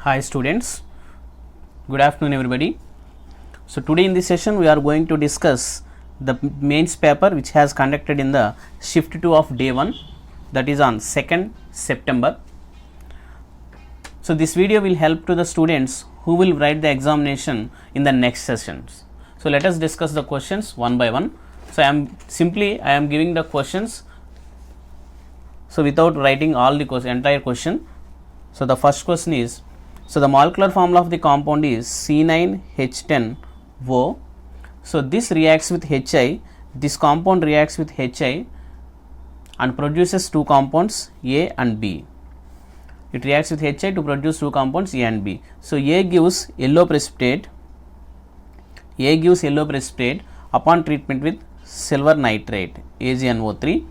Hi students, good afternoon everybody. So today in this session we are going to discuss the mains paper which has conducted in the shift 2 of day 1, that is on 2nd September. So this video will help to the students who will write the examination in the next sessions. So let us discuss the questions one by one. So I am giving the questions, so without writing all the entire question. So the first question is, so the molecular formula of the compound is C9H10O. So this reacts with HI, this compound reacts with HI and produces two compounds A and B. It reacts with HI to produce two compounds A and B. So A gives yellow precipitate, upon treatment with silver nitrate AgNO3,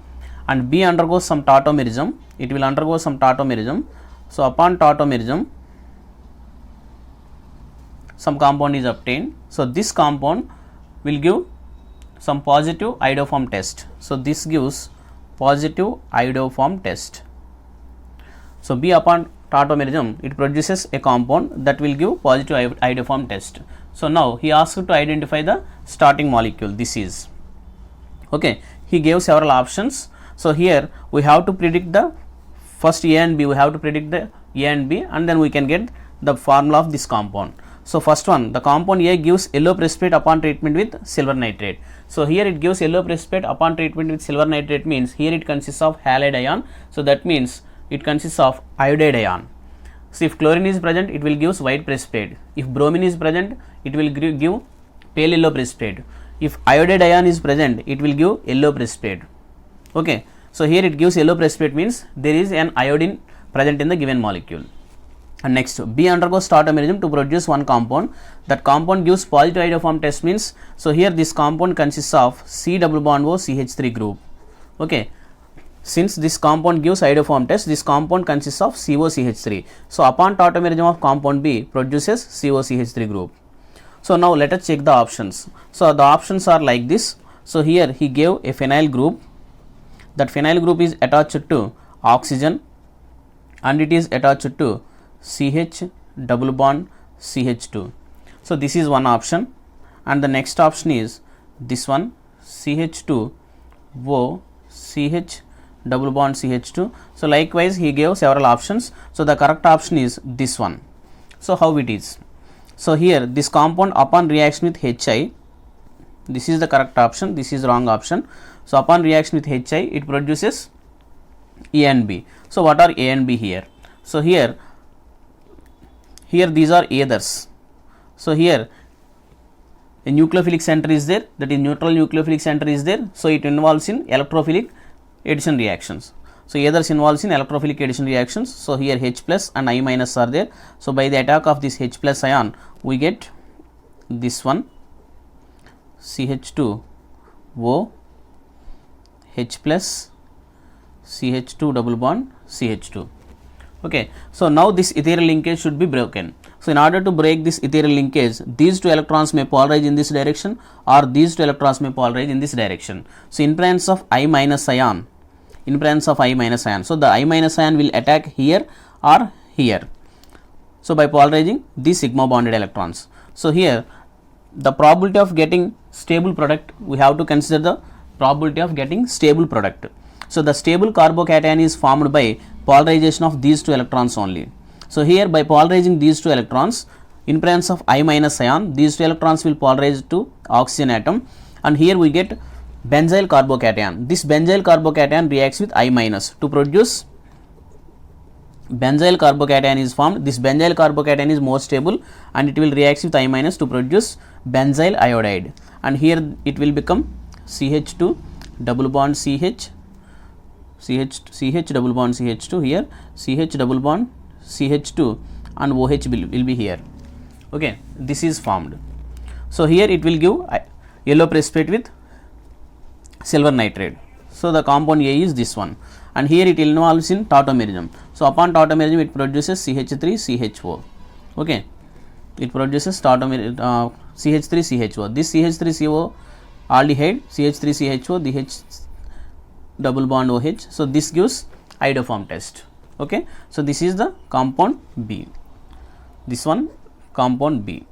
and B undergoes some tautomerism. It will undergo some tautomerism. So upon tautomerism, some compound is obtained. So this compound will give some positive iodoform test. So this gives positive iodoform test. So B upon tautomerism, it produces a compound that will give positive iodoform test. So now he asked to identify the starting molecule. This is okay. He gave several options. So here we have to predict the first A and B. We have to predict the A and B, and then we can get the formula of this compound. So first one, the compound A gives yellow precipitate upon treatment with silver nitrate. So here it gives yellow precipitate upon treatment with silver nitrate means here it consists of halide ion. So that means it consists of iodide ion. So if chlorine is present, it will give white precipitate. If bromine is present, it will give pale yellow precipitate. If iodide ion is present, it will give yellow precipitate. Okay. So here it gives yellow precipitate means there is an iodine present in the given molecule. And next, B undergoes tautomerism to produce one compound. That compound gives positive iodoform test means, so here this compound consists of C double bond O CH3 group. Okay. Since this compound gives iodoform test, this compound consists of COCH3. So upon tautomerism of compound B produces COCH3 group. So now let us check the options. So the options are like this. So here he gave a phenyl group. That phenyl group is attached to oxygen and it is attached to CH double bond CH2. So this is one option, and the next option is this one, CH2O CH double bond CH2. So likewise he gave several options. So the correct option is this one. So how it is? So here this compound upon reaction with HI, this is the correct option, this is wrong option. So upon reaction with HI, it produces A and B. So what are A and B here? So here these are ethers. So here a nucleophilic center is there, that is neutral nucleophilic center is there. So it involves in electrophilic addition reactions. So ethers involves in electrophilic addition reactions. So here H plus and I minus are there. So by the attack of this H plus ion, we get this one, CH2O H plus CH2 double bond CH2. Okay. So now this ethereal linkage should be broken. So in order to break this ethereal linkage, these two electrons may polarize in this direction or these two electrons may polarize in this direction. So in presence of I minus ion, so the I minus ion will attack here or here. So by polarizing these sigma bonded electrons. So here the probability of getting stable product, we have to consider the probability of getting stable product. So the stable carbocation is formed by polarization of these two electrons only. So here by polarizing these two electrons, in presence of I minus ion, these two electrons will polarize to oxygen atom, and here we get benzyl carbocation. This benzyl carbocation reacts with I minus to produce benzyl carbocation is formed. This benzyl carbocation is more stable and it will react with I minus to produce benzyl iodide, and here it will become CH2 double bond CH double bond CH2, here CH double bond CH2 and OH will be here. Okay, this is formed. So here it will give yellow precipitate with silver nitrate. So the compound A is this one, and here it involves in tautomerism. So upon tautomerism, it produces CH3CHO. Okay, it produces CH3CHO. This CH3CO aldehyde CH3CHO, the H double bond OH. So this gives iodoform test. Okay, so this is the compound B. this one compound B.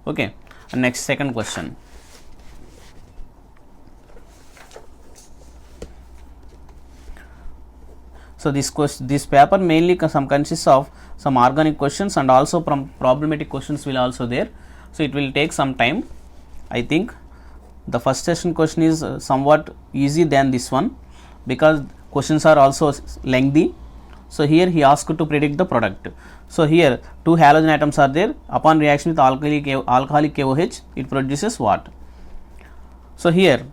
Okay, and next second question. So this paper mainly consists of some organic questions and also problematic questions will also there. So it will take some time. I think the first session question is somewhat easy than this one because questions are also lengthy. So here he asked to predict the product. So here two halogen atoms are there. Upon reaction with alcoholic KOH, it produces what? So here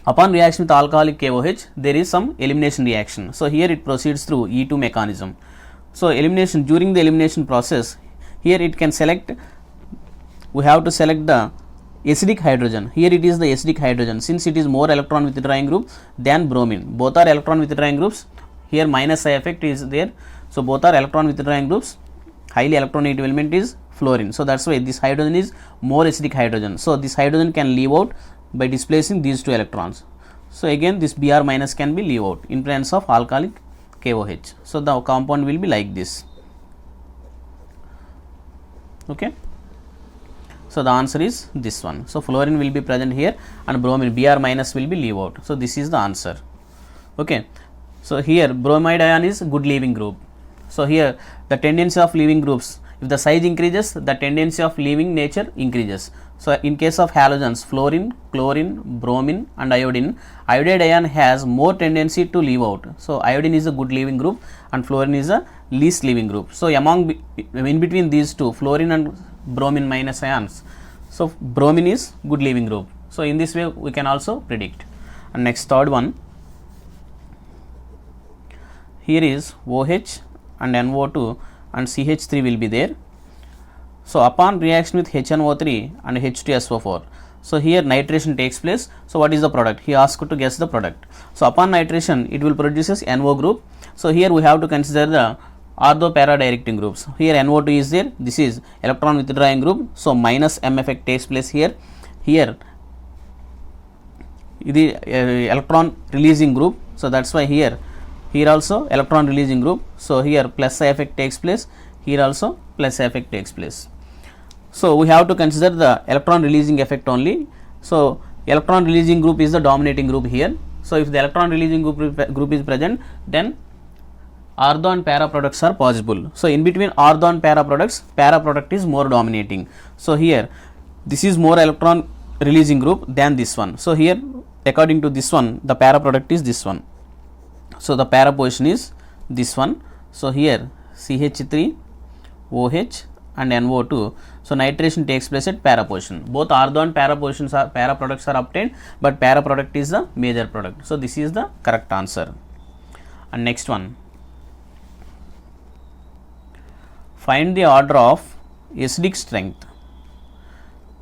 upon reaction with alcoholic KOH, there is some elimination reaction. So here it proceeds through E2 mechanism. So elimination, during the elimination process, here it can select, we have to select the acidic hydrogen. Here it is the acidic hydrogen, since it is more electron withdrawing group than bromine. Both are electron withdrawing groups. Here minus I effect is there. So both are electron withdrawing groups. Highly electronegative element is fluorine. So that's why this hydrogen is more acidic hydrogen. So this hydrogen can leave out by displacing these two electrons. So again this Br minus can be leave out in presence of alcoholic KOH. So the compound will be like this. Okay. So the answer is this one. So fluorine will be present here and bromine Br minus will be leave out. So this is the answer. Okay. So here bromide ion is good leaving group. So here the tendency of leaving groups, if the size increases, the tendency of leaving nature increases. So in case of halogens, fluorine, chlorine, bromine and iodine, iodide ion has more tendency to leave out. So iodine is a good leaving group and fluorine is a least leaving group. So in between these two, fluorine and bromine minus ions, so bromine is good leaving group. So in this way we can also predict. And next third one, here is OH and NO2 and CH3 will be there. So upon reaction with HNO3 and H2SO4, so here nitration takes place. So what is the product? He asked to guess the product. So upon nitration it will produces NO group. So here we have to consider the ortho para directing groups. Here NO2 is there, this is electron withdrawing group. So minus M effect takes place here. Here the electron releasing group. So that's why here also electron releasing group. So here plus I effect takes place, here also plus I effect takes place. So we have to consider the electron releasing effect only. So electron releasing group is the dominating group here. So if the electron releasing group is present, then ortho and para products are possible. So in between ortho and para product is more dominating. So here this is more electron releasing group than this one. So here according to this one, the para product is this one. So the para position is this one. So here CH3, OH and NO2. So nitration takes place at para position. Both ortho and para positions are, para products are obtained, but para product is the major product. So this is the correct answer. And next one, find the order of acidic strength.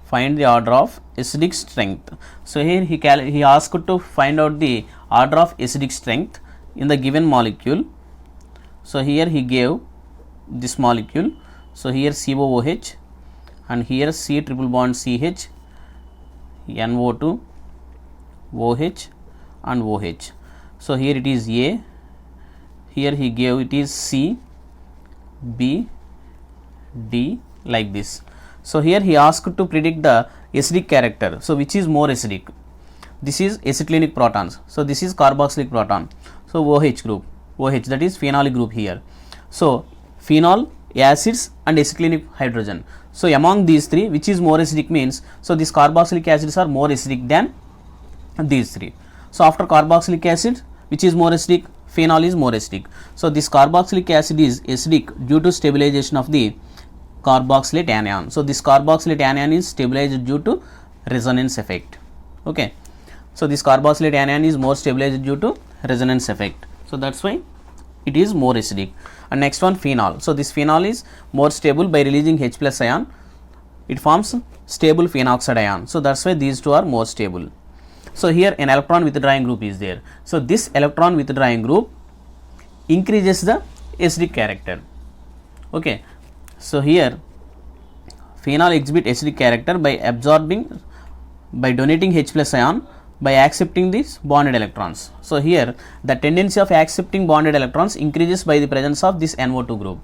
Find the order of acidic strength. So here he asked to find out the order of acidic strength in the given molecule. So here he gave this molecule. So here COOH and here C triple bond CH, NO2, OH and OH. So here it is A, here he gave it is C, B, D like this. So here he asked to predict the acidic character. So which is more acidic? This is acetylenic protons. So this is carboxylic proton. So OH group, OH, that is phenolic group here. So phenol, acids and acetylenic hydrogen. So among these three, which is more acidic means, so these carboxylic acids are more acidic than these three. So after carboxylic acid, which is more acidic? Phenol is more acidic. So this carboxylic acid is acidic due to stabilization of the carboxylate anion. So this carboxylate anion is stabilized due to resonance effect. Okay. So this carboxylate anion is more stabilized due to resonance effect. So that's why it is more acidic. And next one, phenol. So this phenol is more stable by releasing H plus ion. It forms stable phenoxide ion. So that's why these two are more stable. So here an electron withdrawing group is there. So this electron withdrawing group increases the acidic character. Okay. So here phenol exhibit acidic character by absorbing, by donating H plus ion, by accepting these bonded electrons. So here the tendency of accepting bonded electrons increases by the presence of this NO2 group.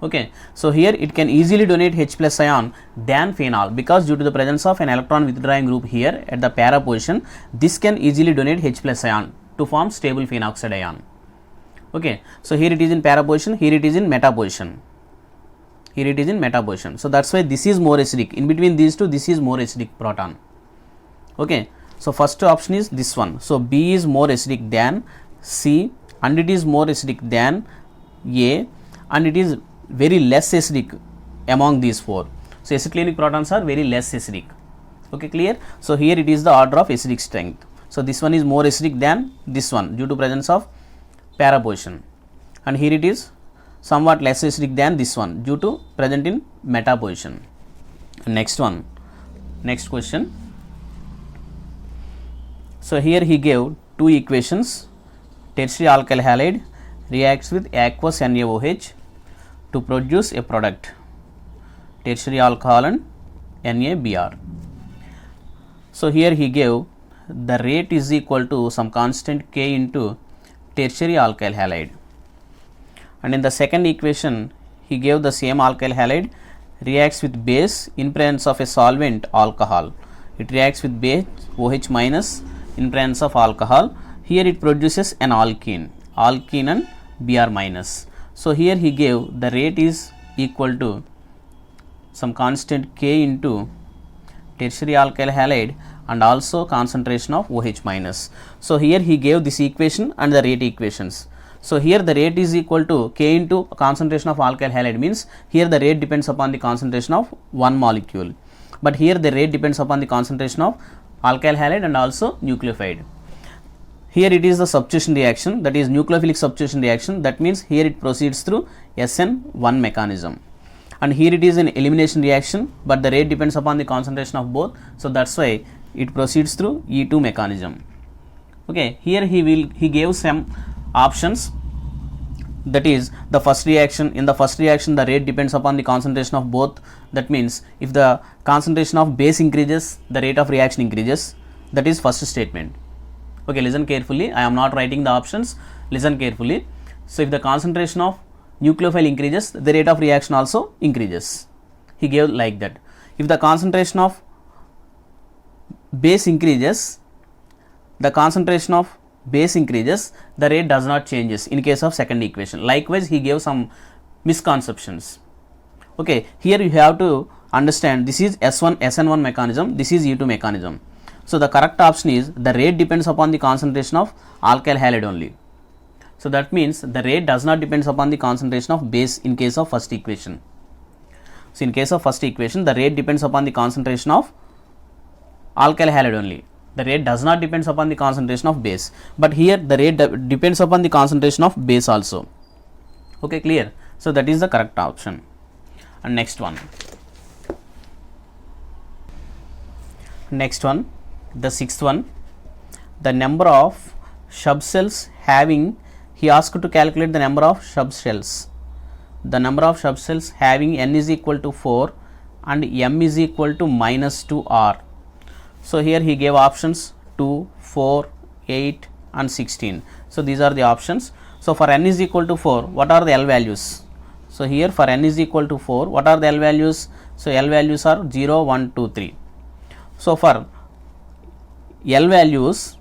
Okay, so here it can easily donate H plus ion than phenol, because due to the presence of an electron withdrawing group here at the para position, this can easily donate H plus ion to form stable phenoxide ion. Okay, so here it is in para position, here it is in meta position. Here it is in meta position. So that's why this is more acidic. In between these two, this is more acidic proton. Okay, so first option is this one. So B is more acidic than C, and it is more acidic than A, and it is very less acidic among these four. So acyclinic protons are very less acidic. Okay, clear? So here it is the order of acidic strength. So this one is more acidic than this one due to presence of para position, and here it is somewhat less acidic than this one due to present in meta position. Next one, next question. So here he gave two equations. Tertiary alkyl halide reacts with aqueous NaOH to produce a product, tertiary alcohol and NaBr. So here he gave the rate is equal to some constant K into tertiary alkyl halide, and in the second equation he gave the same alkyl halide reacts with base in presence of a solvent alcohol. It reacts with base OH minus in presence of alcohol. Here it produces an alkene and Br minus. So here he gave the rate is equal to some constant K into tertiary alkyl halide and also concentration of OH minus. So here he gave this equation and the rate equations. So here the rate is equal to K into concentration of alkyl halide, means here the rate depends upon the concentration of one molecule, but here the rate depends upon the concentration of alkyl halide and also nucleophile. Here it is the substitution reaction, that is nucleophilic substitution reaction, that means here it proceeds through SN1 mechanism, and here it is an elimination reaction, but the rate depends upon the concentration of both, so that's why it proceeds through E2 mechanism. Okay, here he gave some options, that is the first reaction. In the first reaction the rate depends upon the concentration of both, that means if the concentration of base increases, the rate of reaction increases, that is first statement. Okay, listen carefully, I am not writing the options, listen carefully. So if the concentration of nucleophile increases, the rate of reaction also increases. He gave like that. If the concentration of base increases, the concentration of base increases, the rate does not changes in case of second equation. Likewise he gave some misconceptions. Okay, here you have to understand this is SN1 mechanism, this is E2 mechanism. So the correct option is the rate depends upon the concentration of alkyl halide only. So that means the rate does not depends upon the concentration of base in case of first equation. So in case of first equation the rate depends upon the concentration of alkyl halide only. The rate does not depends upon the concentration of base, but here the rate depends upon the concentration of base also. Okay, clear? So that is the correct option. And next one, the sixth one, the number of subcells having, he asked to calculate the number of subcells. The number of subcells having n is equal to 4 and m is equal to minus 2r. So here he gave options 2, 4, 8 and 16. So these are the options. So for n is equal to 4, what are the L values? So here for n is equal to 4, what are the L values? So L values are 0, 1, 2, 3. So for L values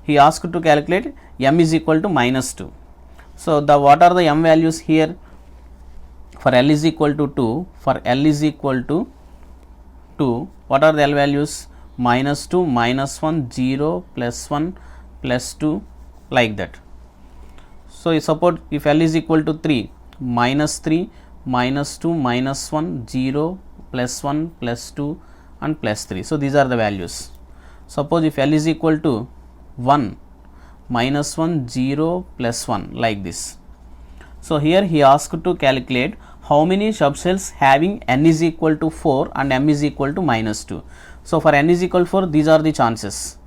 he asked to calculate m is equal to minus 2. So the what are the m values here? For L is equal to 2, for L is equal to 2, what are the L values? Minus 2, minus 1, 0, plus 1, plus 2, like that. So suppose if L is equal to 3, minus 3, minus 2, minus 1, 0, plus 1, plus 2 and plus 3. So these are the values. Suppose if L is equal to 1, minus 1, 0, plus 1, like this. So here he asked to calculate how many subcells having n is equal to 4 and m is equal to minus 2. So for n is equal to 4, these are the chances,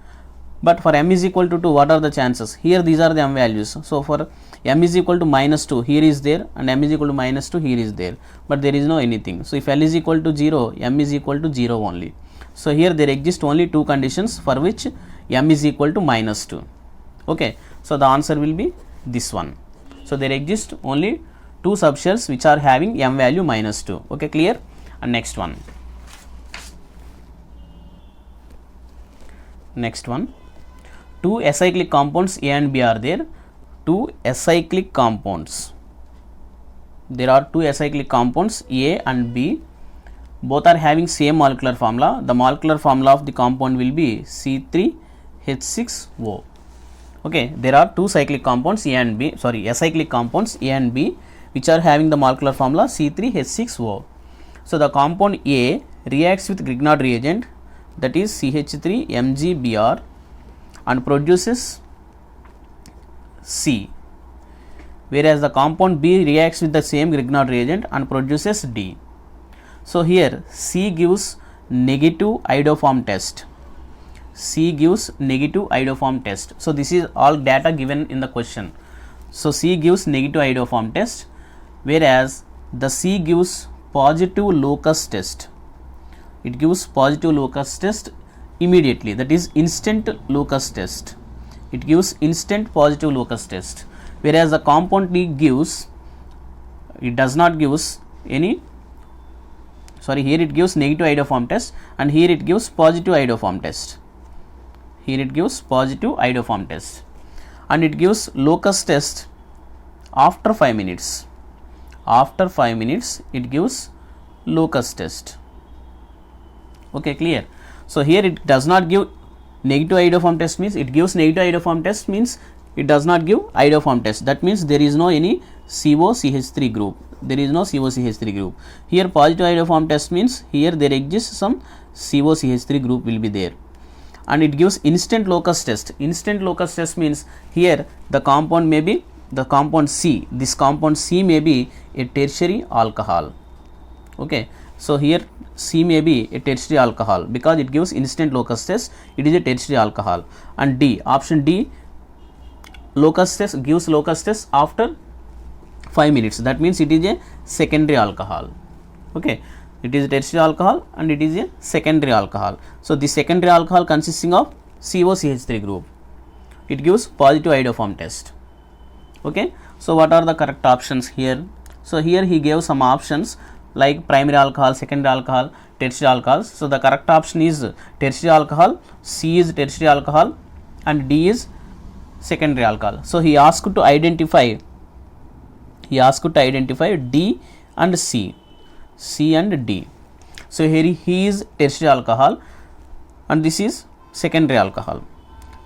but for m is equal to 2, what are the chances? Here these are the m values. So for m is equal to minus 2, here is there, and m is equal to minus 2, here is there, but there is no anything. So if L is equal to 0, m is equal to 0 only. So here there exist only two conditions for which m is equal to minus 2. Okay, so the answer will be this one. So there exist only two subshells which are having m value -2. Okay, clear? And next one. Two acyclic compounds A and B are there. Two acyclic compounds. There are two acyclic compounds A and B. Both are having same molecular formula. The molecular formula of the compound will be C3H6O. Okay, there are two cyclic compounds acyclic compounds A and B which are having the molecular formula C3H6O. So the compound A reacts with Grignard reagent, that is CH3MgBr, and produces C, whereas the compound B reacts with the same Grignard reagent and produces D. So here C gives negative iodoform test. So this is all data given in the question. So C gives negative iodoform test, whereas the C gives positive locus test. It gives positive locus test immediately, that is instant locus test. It gives instant positive locus test, whereas the compound D does not gives any, here it gives negative iodoform test and here it gives positive iodoform test. And it gives locus test after 5 minutes. After 5 minutes it gives locus test. Okay, clear? So here it does not give negative iodoform test, means it gives negative iodoform test, means it does not give iodoform test. That means there is no any COCH3 group. Here positive iodoform test means here there exists some COCH3 group will be there. And it gives instant locus test. Instant locus test means here the compound may be the compound C. This compound C may be a tertiary alcohol. Okay, so here C may be a tertiary alcohol because it gives instant locus test. It is a tertiary alcohol. And D, option D, locus test gives locus test after 5 minutes. That means it is a secondary alcohol. Okay, it is a tertiary alcohol and it is a secondary alcohol. So the secondary alcohol consisting of COCH3 group. It gives positive iodoform test. Okay, so what are the correct options here? So here he gave some options like primary alcohol, secondary alcohol, tertiary alcohols. So the correct option is tertiary alcohol, C is tertiary alcohol and D is secondary alcohol. So he asked to identify D and C and D. So here he is tertiary alcohol and this is secondary alcohol.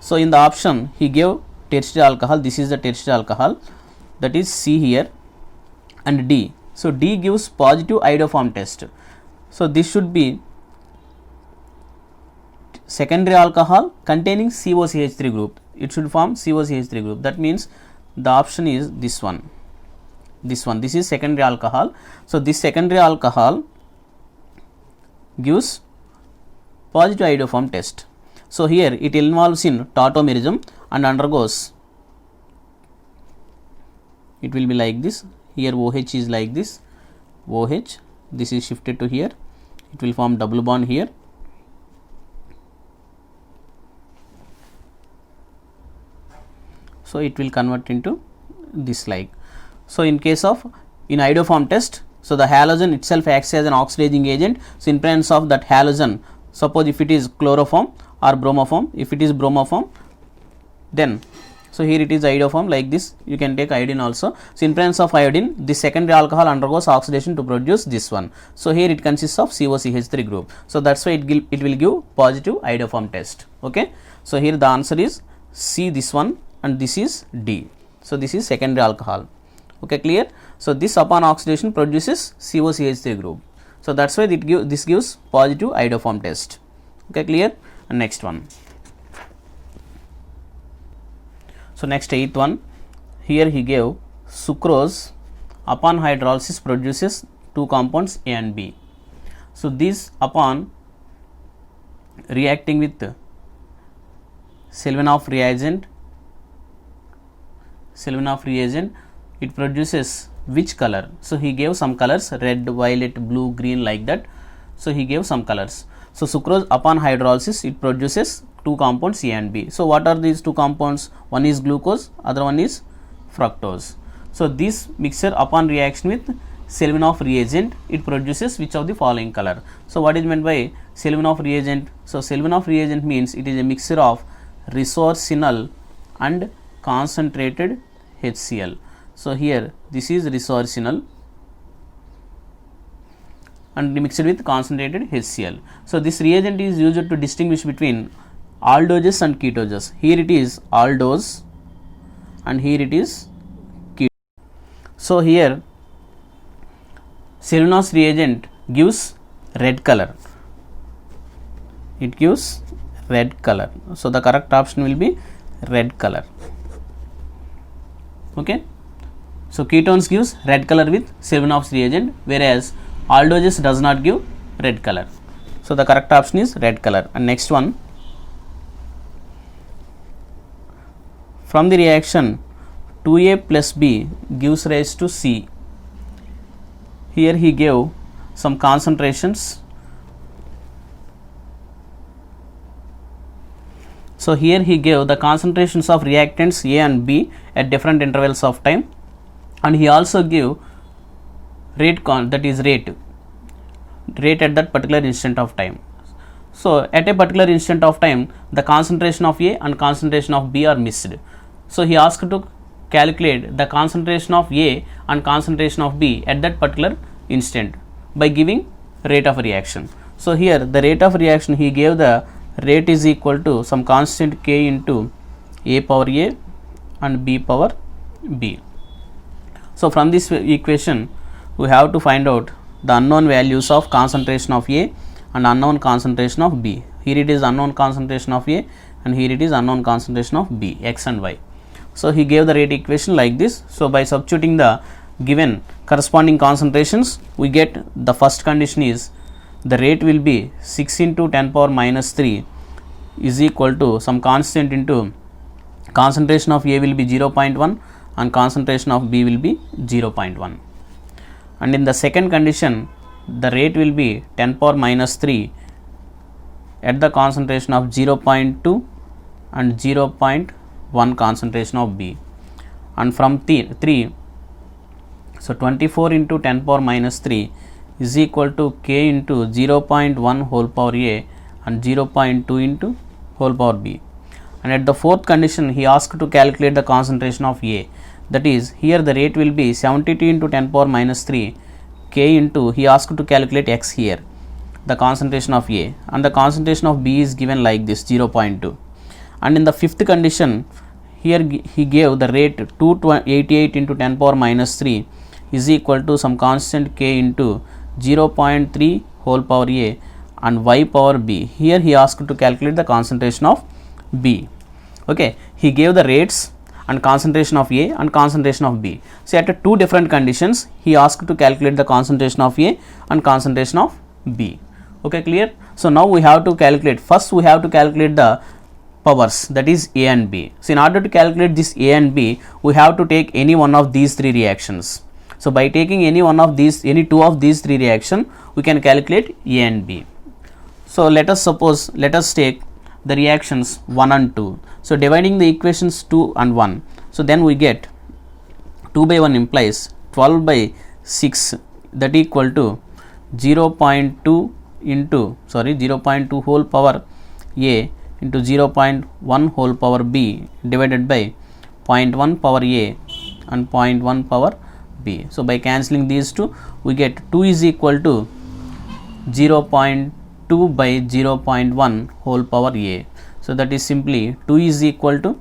So in the option he gave tertiary alcohol, this is the tertiary alcohol, that is C here, and D. So D gives positive iodoform test. So this should be secondary alcohol containing COCH3 group. It should form COCH3 group. That means the option is this one. This is secondary alcohol. So this secondary alcohol gives positive iodoform test. So here it involves in tautomerism and undergoes, it will be like this. Here OH is like this, OH, this is shifted to here, it will form double bond here. So it will convert into this like. So in case of in iodoform test, so the halogen itself acts as an oxidizing agent. So in presence of that halogen, suppose if it is chloroform or bromoform, if it is bromoform, then so here it is iodoform like this, you can take iodine also. So in presence of iodine, the secondary alcohol undergoes oxidation to produce this one. So here it consists of COCH3 group. So that's why it will give positive iodoform test. Okay, so here the answer is C, this one, and this is D. So this is secondary alcohol. Okay, clear? So this upon oxidation produces COCH3 group. So that's why this gives positive iodoform test. Okay, clear? And next one. So next 8th one, here he gave sucrose upon hydrolysis produces two compounds A and B. So these upon reacting with Selivanov reagent, it produces which color? So he gave some colors, red, violet, blue, green, like that. So he gave some colors. So sucrose upon hydrolysis, it produces two compounds A and B. So what are these two compounds? One is glucose, other one is fructose. So this mixture upon reaction with Selivanov reagent, it produces which of the following color. So what is meant by Selivanov reagent? So Selivanov reagent means it is a mixture of resorcinol and concentrated HCl. So here this is resorcinol and mixed with concentrated HCl. So this reagent is used to distinguish between aldoses and ketoses. Here it is aldose and here it is ketose. So here Selivanov's reagent gives red color. It gives red color. So the correct option will be red color. Okay. So ketones gives red color with Selivanov's reagent, whereas aldoses does not give red color. So the correct option is red color. And next one, from the reaction 2A plus B gives rise to C. Here he gave some concentrations. So here he gave the concentrations of reactants A and B at different intervals of time, and he also gave rate at that particular instant of time. So at a particular instant of time, the concentration of A and concentration of B are missed. So he asked to calculate the concentration of A and concentration of B at that particular instant by giving rate of reaction. So here the rate of reaction, he gave the rate is equal to some constant K into A power A and B power B. So from this equation we have to find out the unknown values of concentration of A and unknown concentration of B. Here it is unknown concentration of A and here it is unknown concentration of B, X and Y. So he gave the rate equation like this. So by substituting the given corresponding concentrations, we get the first condition is the rate will be 6 into 10 power minus 3 is equal to some constant into concentration of A will be 0.1 and concentration of B will be 0.1. And in the second condition, the rate will be 10 power minus 3 at the concentration of 0.2 and 0.1 concentration of B. And from 3, so 24 into 10 power minus 3 is equal to K into 0.1 whole power A and 0.2 into whole power B. And at the fourth condition, he asked to calculate the concentration of A. That is, here the rate will be 72 into 10 power minus 3 K into, he asked to calculate X here, the concentration of A, and the concentration of B is given like this 0.2. And in the fifth condition, here he gave the rate 288 into 10 power minus 3 is equal to some constant K into 0.3 whole power A and Y power B. Here he asked to calculate the concentration of B. Okay, he gave the rates and concentration of A and concentration of B. So at two different conditions, he asked to calculate the concentration of A and concentration of B. Okay, clear? So now we have to calculate, first we have to calculate the powers, that is A and B. So in order to calculate this A and B, we have to take any one of these three reactions. So by taking any two of these three reactions, we can calculate A and B. So let us take the reactions 1 and 2. So dividing the equations 2 and 1, so then we get 2 by 1 implies 12 by 6, that equal to 0.2 whole power A into 0.1 whole power B divided by 0.1 power A and 0.1 power B. So by cancelling these two, we get 2 is equal to 0.2 by 0.1 whole power A. So that is simply 2 is equal to,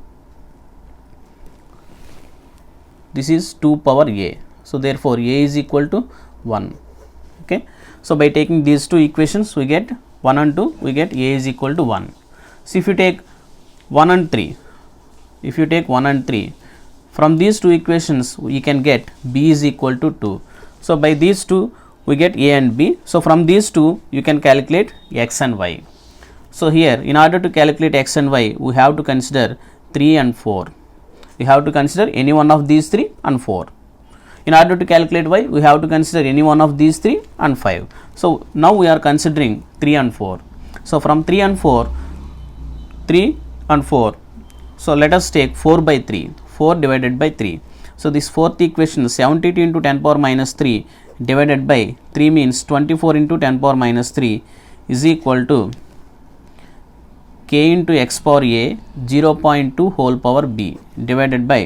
this is 2 power A. So therefore A is equal to 1. Okay. So by taking these two equations, we get 1 and 2, we get A is equal to 1. So if you take 1 and 3, from these two equations we can get B is equal to 2. So by these two we get A and B. So from these two you can calculate X and Y. So here in order to calculate X and Y, we have to consider 3 and 4. We have to consider any one of these 3 and 4. In order to calculate Y, we have to consider any one of these 3 and 5. So now we are considering 3 and 4. So from 3 and 4, so let us take 4 by 3, 4 divided by 3. So this fourth equation 72 into 10 power minus 3 divided by 3 means 24 into 10 power minus 3 is equal to k into x power a 0.2 whole power b divided by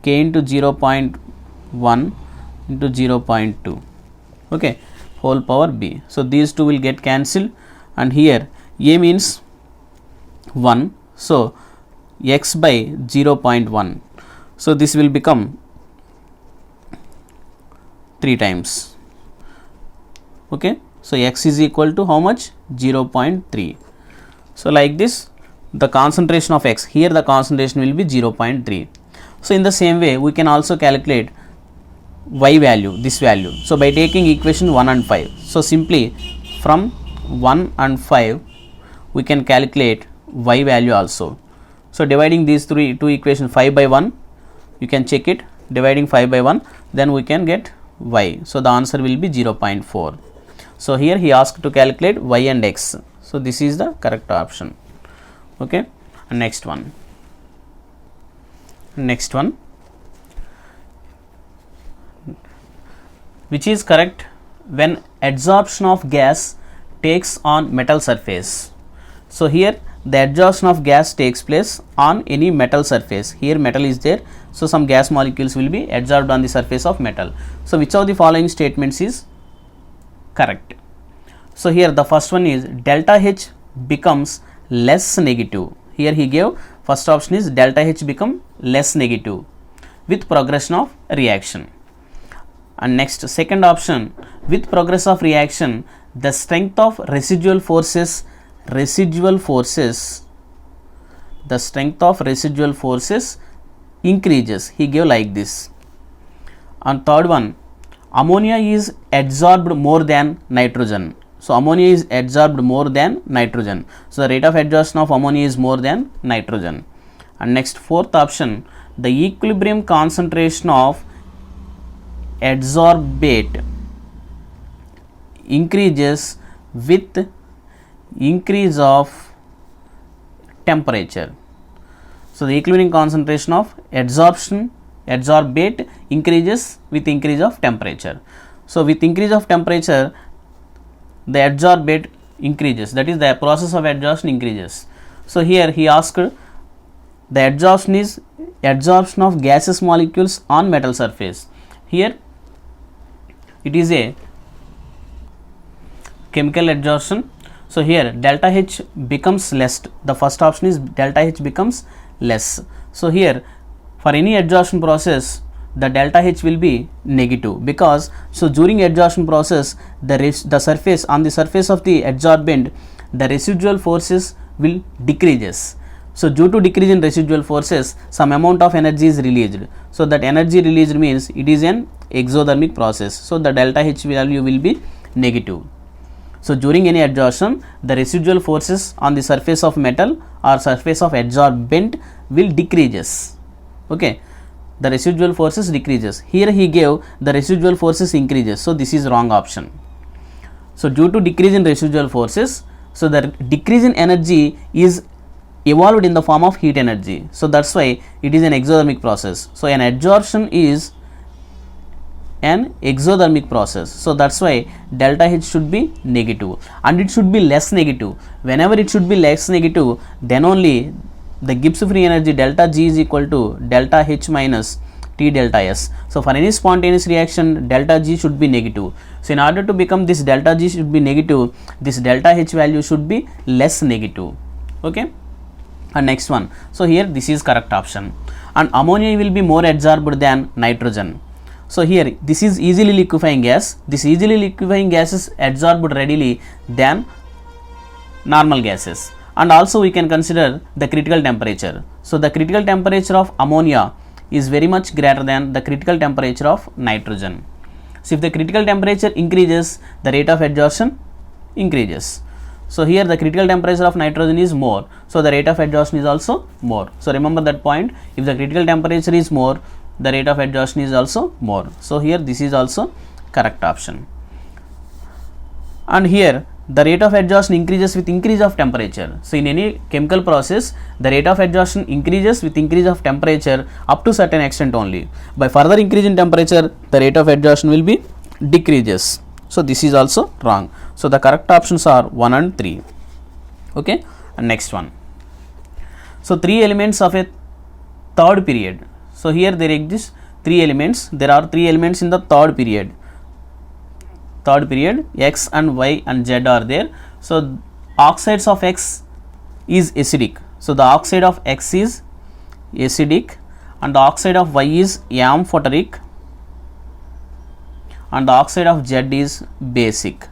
k into 0.1 into 0.2, okay, whole power b. So these two will get cancelled, and here a means 1, so x by 0.1, so this will become 3 times, okay. So x is equal to how much? 0.3. So like this the concentration of x, here the concentration will be 0.3. So in the same way we can also calculate y value, this value. So by taking equation 1 and 5, so simply from 1 and 5 we can calculate y value also. So dividing these two equations, 5 by 1, you can check it, dividing 5 by 1, then we can get y. So the answer will be 0.4. So here he asked to calculate y and x. So this is the correct option, okay. And next one, which is correct when adsorption of gas takes on metal surface. So here the adsorption of gas takes place on any metal surface. Here metal is there, so some gas molecules will be adsorbed on the surface of metal. So which of the following statements is correct? So here the first one is delta H becomes less negative. Here he gave first option is delta H become less negative with progression of reaction. And next second option, with progress of reaction the strength of residual forces increases. He gave like this. And third one, ammonia is adsorbed more than nitrogen. So ammonia is adsorbed more than nitrogen. So the rate of adsorption of ammonia is more than nitrogen. And next fourth option, the equilibrium concentration of adsorbate increases with increase of temperature. So the equilibrium concentration of adsorbate increases with increase of temperature. So with increase of temperature the adsorbate increases, that is the process of adsorption increases. So here he asked the adsorption is adsorption of gaseous molecules on metal surface. Here it is a chemical adsorption. So here delta H becomes less, the first option is delta H becomes less. So here for any adsorption process the delta H will be negative, because so during adsorption process the surface, on the surface of the adsorbent the residual forces will decreases. So due to decrease in residual forces some amount of energy is released. So that energy released means it is an exothermic process. So the delta H value will be negative. So during any adsorption the residual forces on the surface of metal or surface of adsorbent will decreases, okay. The residual forces decreases. Here he gave the residual forces increases. So this is wrong option. So due to decrease in residual forces, so the decrease in energy is evolved in the form of heat energy. So that's why it is an exothermic process. So an adsorption is an exothermic process. So that's why delta H should be negative and it should be less negative. Whenever it should be less negative, then only the Gibbs free energy delta G is equal to delta H minus T delta S. So for any spontaneous reaction delta G should be negative. So in order to become this delta G should be negative, this delta H value should be less negative, okay. And next one, so here this is correct option. And ammonia will be more adsorbed than nitrogen. So here this is easily liquefying gas. This easily liquefying gas is adsorbed readily than normal gases. And also we can consider the critical temperature. So the critical temperature of ammonia is very much greater than the critical temperature of nitrogen. So if the critical temperature increases, the rate of adsorption increases. So here the critical temperature of nitrogen is more, so the rate of adsorption is also more. So remember that point, if the critical temperature is more, the rate of adsorption is also more. So here this is also correct option. And here the rate of exhaustion increases with increase of temperature. So in any chemical process, the rate of exhaustion increases with increase of temperature up to certain extent only. By further increase in temperature, the rate of exhaustion will be decreases. So this is also wrong. So the correct options are 1 and 3. Okay, and next one. So 3 elements of a third period. So here there exist 3 elements. There are 3 elements in the third period. X and Y and Z are there. So oxides of X is acidic. So the oxide of X is acidic and the oxide of Y is amphoteric and the oxide of Z is basic.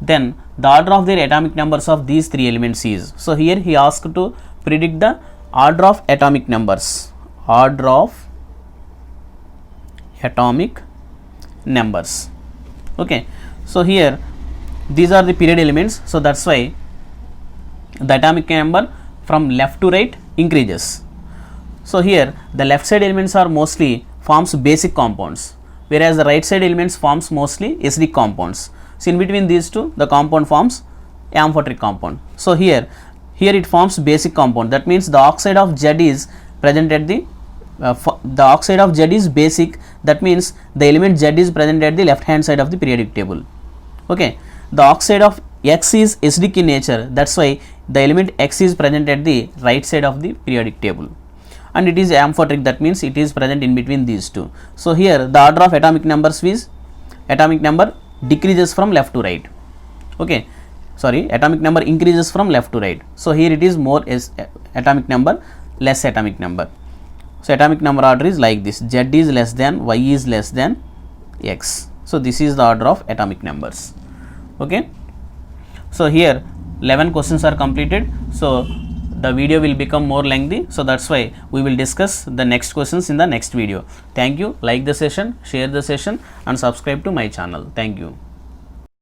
Then the order of their atomic numbers of these 3 elements is. So here he asked to predict the order of atomic numbers. Order of atomic numbers. Okay, so here these are the period elements, so that's why the atomic number from left to right increases. So here the left side elements are mostly forms basic compounds, whereas the right side elements forms mostly acidic compounds. So in between these two, the compound forms amphoteric compound. So here it forms basic compound. That means the oxide of Z is present at the oxide of Z is basic. That means the element Z is present at the left hand side of the periodic table. Okay, the oxide of X is acidic in nature. That's why the element X is present at the right side of the periodic table, and it is amphoteric. That means it is present in between these two. So here the order of atomic numbers is atomic number decreases from left to right. Okay, sorry, atomic number increases from left to right. So here it is more is atomic number, less atomic number. So atomic number order is like this: Z is less than, Y is less than X. So this is the order of atomic numbers. Okay, so here 11 questions are completed. So the video will become more lengthy, so that's why we will discuss the next questions in the next video. Thank you. Like the session, share the session and subscribe to my channel. Thank you.